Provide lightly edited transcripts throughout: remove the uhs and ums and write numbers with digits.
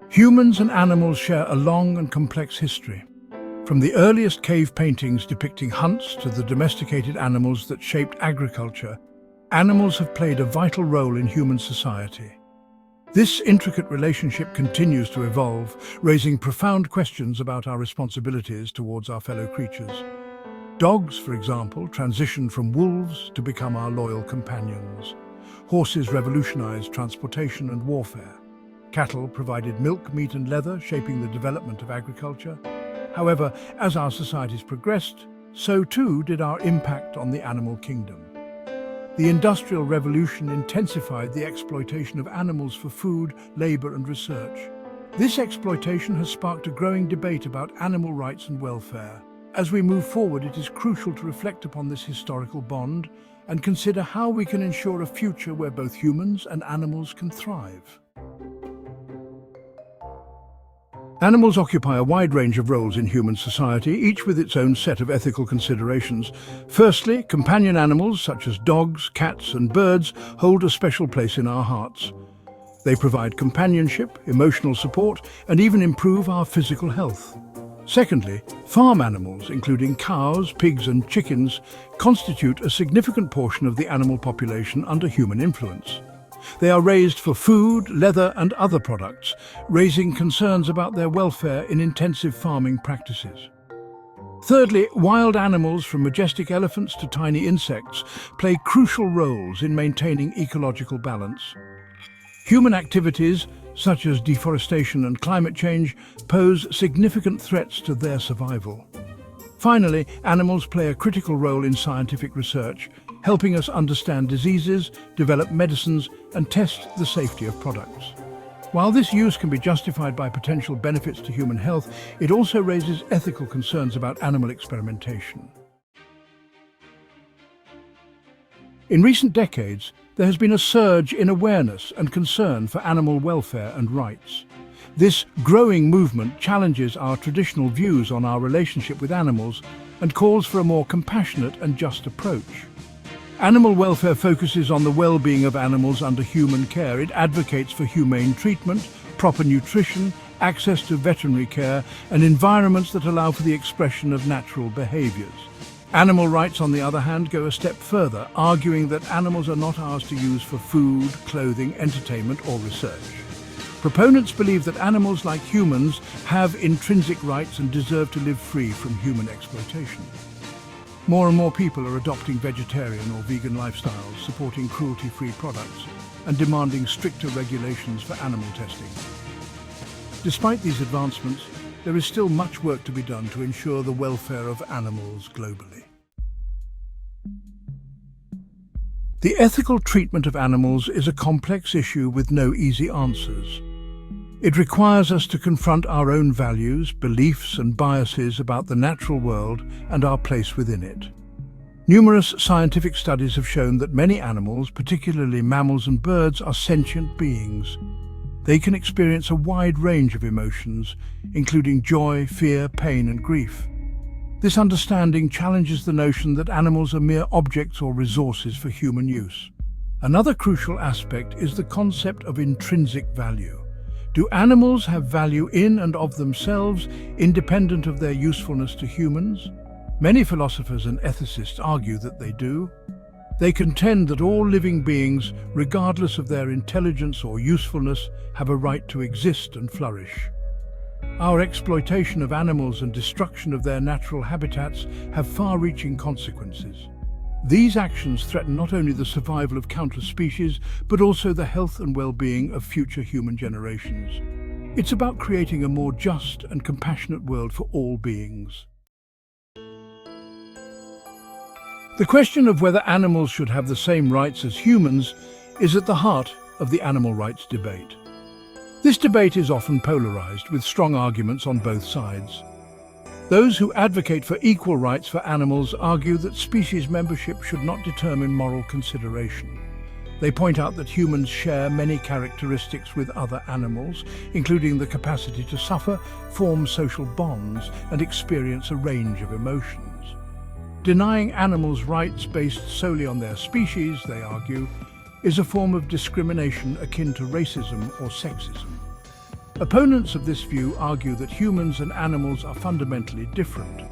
Humans and animals share a long and complex history. From the earliest cave paintings depicting hunts to the domesticated animals that shaped agriculture, animals have played a vital role in human society. This intricate relationship continues to evolve, raising profound questions about our responsibilities towards our fellow creatures. Dogs, for example, transitioned from wolves to become our loyal companions. Horses revolutionized transportation and warfare. Cattle provided milk, meat and leather, shaping the development of agriculture. However, as our societies progressed, so too did our impact on the animal kingdom. The Industrial Revolution intensified the exploitation of animals for food, labor and research. This exploitation has sparked a growing debate about animal rights and welfare. As we move forward, it is crucial to reflect upon this historical bond and consider how we can ensure a future where both humans and animals can thrive. Animals occupy a wide range of roles in human society, each with its own set of ethical considerations. Firstly, companion animals such as dogs, cats and birds hold a special place in our hearts. They provide companionship, emotional support, and even improve our physical health. Secondly, farm animals, including cows, pigs and chickens, constitute a significant portion of the animal population under human influence. They are raised for food, leather and other products, raising concerns about their welfare in intensive farming practices. Thirdly, wild animals from majestic elephants to tiny insects play crucial roles in maintaining ecological balance. Human activities, such as deforestation and climate change, pose significant threats to their survival. Finally, animals play a critical role in scientific research, helping us understand diseases, develop medicines, and test the safety of products. While this use can be justified by potential benefits to human health, it also raises ethical concerns about animal experimentation. In recent decades, there has been a surge in awareness and concern for animal welfare and rights. This growing movement challenges our traditional views on our relationship with animals and calls for a more compassionate and just approach. Animal welfare focuses on the well-being of animals under human care. It advocates for humane treatment, proper nutrition, access to veterinary care, and environments that allow for the expression of natural behaviors. Animal rights, on the other hand, go a step further, arguing that animals are not ours to use for food, clothing, entertainment, or research. Proponents believe that animals, like humans, have intrinsic rights and deserve to live free from human exploitation. More and more people are adopting vegetarian or vegan lifestyles, supporting cruelty-free products, and demanding stricter regulations for animal testing. Despite these advancements, there is still much work to be done to ensure the welfare of animals globally. The ethical treatment of animals is a complex issue with no easy answers. It requires us to confront our own values, beliefs and biases about the natural world and our place within it. Numerous scientific studies have shown that many animals, particularly mammals and birds, are sentient beings. They can experience a wide range of emotions, including joy, fear, pain and grief. This understanding challenges the notion that animals are mere objects or resources for human use. Another crucial aspect is the concept of intrinsic value. Do animals have value in and of themselves, independent of their usefulness to humans? Many philosophers and ethicists argue that they do. They contend that all living beings, regardless of their intelligence or usefulness, have a right to exist and flourish. Our exploitation of animals and destruction of their natural habitats have far-reaching consequences. These actions threaten not only the survival of countless species, but also the health and well-being of future human generations. It's about creating a more just and compassionate world for all beings. The question of whether animals should have the same rights as humans is at the heart of the animal rights debate. This debate is often polarized, with strong arguments on both sides. Those who advocate for equal rights for animals argue that species membership should not determine moral consideration. They point out that humans share many characteristics with other animals, including the capacity to suffer, form social bonds, and experience a range of emotions. Denying animals rights based solely on their species, they argue, is a form of discrimination akin to racism or sexism. Opponents of this view argue that humans and animals are fundamentally different.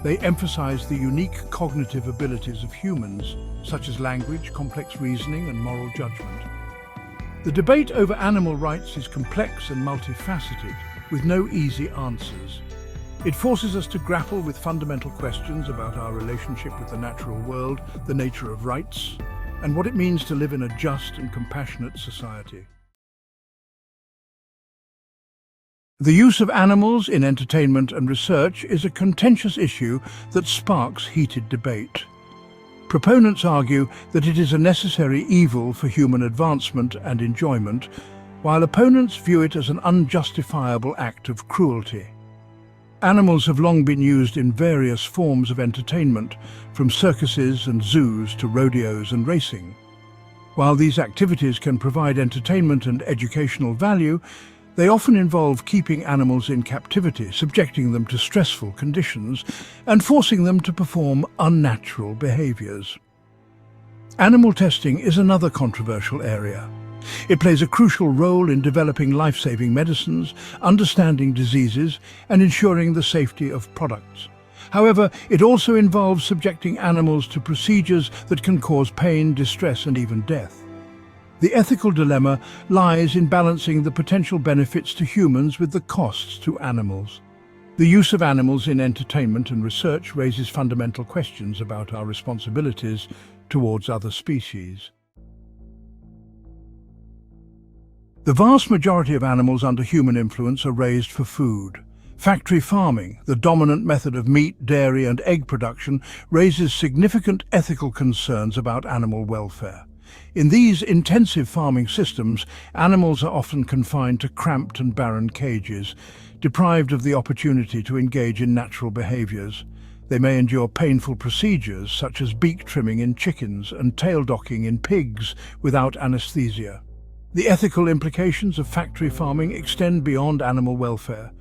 They emphasize the unique cognitive abilities of humans, such as language, complex reasoning, and moral judgment. The debate over animal rights is complex and multifaceted, with no easy answers. It forces us to grapple with fundamental questions about our relationship with the natural world, the nature of rights, and what it means to live in a just and compassionate society. The use of animals in entertainment and research is a contentious issue that sparks heated debate. Proponents argue that it is a necessary evil for human advancement and enjoyment, while opponents view it as an unjustifiable act of cruelty. Animals have long been used in various forms of entertainment, from circuses and zoos to rodeos and racing. While these activities can provide entertainment and educational value, they often involve keeping animals in captivity, subjecting them to stressful conditions, and forcing them to perform unnatural behaviors. Animal testing is another controversial area. It plays a crucial role in developing life-saving medicines, understanding diseases, and ensuring the safety of products. However, it also involves subjecting animals to procedures that can cause pain, distress, and even death. The ethical dilemma lies in balancing the potential benefits to humans with the costs to animals. The use of animals in entertainment and research raises fundamental questions about our responsibilities towards other species. The vast majority of animals under human influence are raised for food. Factory farming, the dominant method of meat, dairy, and egg production, raises significant ethical concerns about animal welfare. In these intensive farming systems, animals are often confined to cramped and barren cages, deprived of the opportunity to engage in natural behaviors. They may endure painful procedures such as beak trimming in chickens and tail docking in pigs without anesthesia. The ethical implications of factory farming extend beyond animal welfare.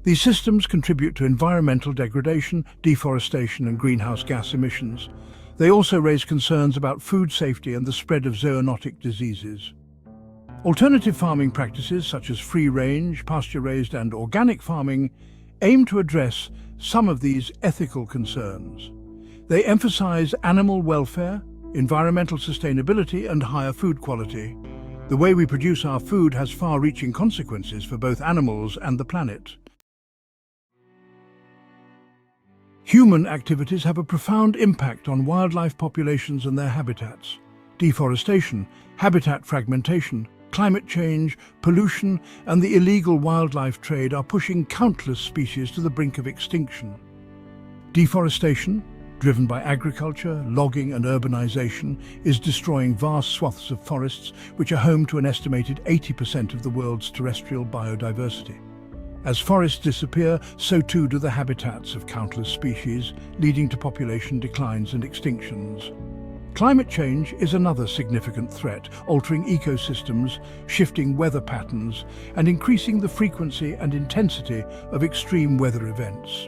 These systems contribute to environmental degradation, deforestation, and greenhouse gas emissions. They also raise concerns about food safety and the spread of zoonotic diseases. Alternative farming practices such as free-range, pasture-raised, and organic farming aim to address some of these ethical concerns. They emphasize animal welfare, environmental sustainability, and higher food quality. The way we produce our food has far-reaching consequences for both animals and the planet. Human activities have a profound impact on wildlife populations and their habitats. Deforestation, habitat fragmentation, climate change, pollution, and the illegal wildlife trade are pushing countless species to the brink of extinction. Deforestation, driven by agriculture, logging, and urbanization, is destroying vast swaths of forests, which are home to an estimated 80% of the world's terrestrial biodiversity. As forests disappear, so too do the habitats of countless species, leading to population declines and extinctions. Climate change is another significant threat, altering ecosystems, shifting weather patterns, and increasing the frequency and intensity of extreme weather events.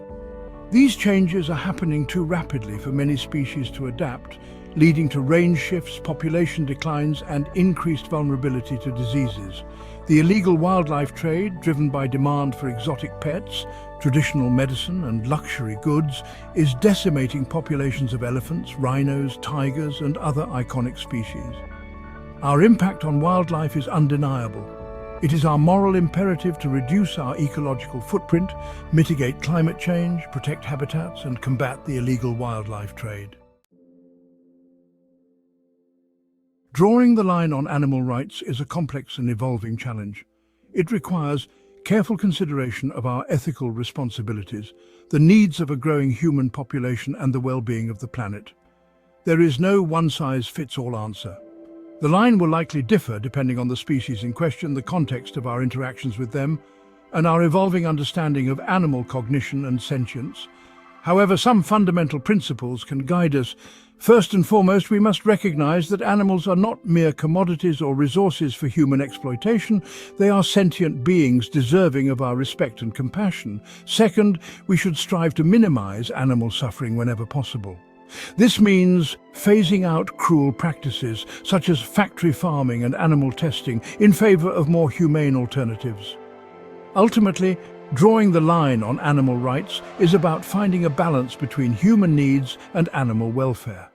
These changes are happening too rapidly for many species to adapt, leading to range shifts, population declines, and increased vulnerability to diseases. The illegal wildlife trade, driven by demand for exotic pets, traditional medicine, and luxury goods, is decimating populations of elephants, rhinos, tigers, and other iconic species. Our impact on wildlife is undeniable. It is our moral imperative to reduce our ecological footprint, mitigate climate change, protect habitats, and combat the illegal wildlife trade. Drawing the line on animal rights is a complex and evolving challenge. It requires careful consideration of our ethical responsibilities, the needs of a growing human population, and the well-being of the planet. There is no one-size-fits-all answer. The line will likely differ depending on the species in question, the context of our interactions with them, and our evolving understanding of animal cognition and sentience. However, some fundamental principles can guide us. First and foremost, we must recognize that animals are not mere commodities or resources for human exploitation. They are sentient beings deserving of our respect and compassion. Second, we should strive to minimize animal suffering whenever possible. This means phasing out cruel practices such as factory farming and animal testing in favor of more humane alternatives. Ultimately, drawing the line on animal rights is about finding a balance between human needs and animal welfare.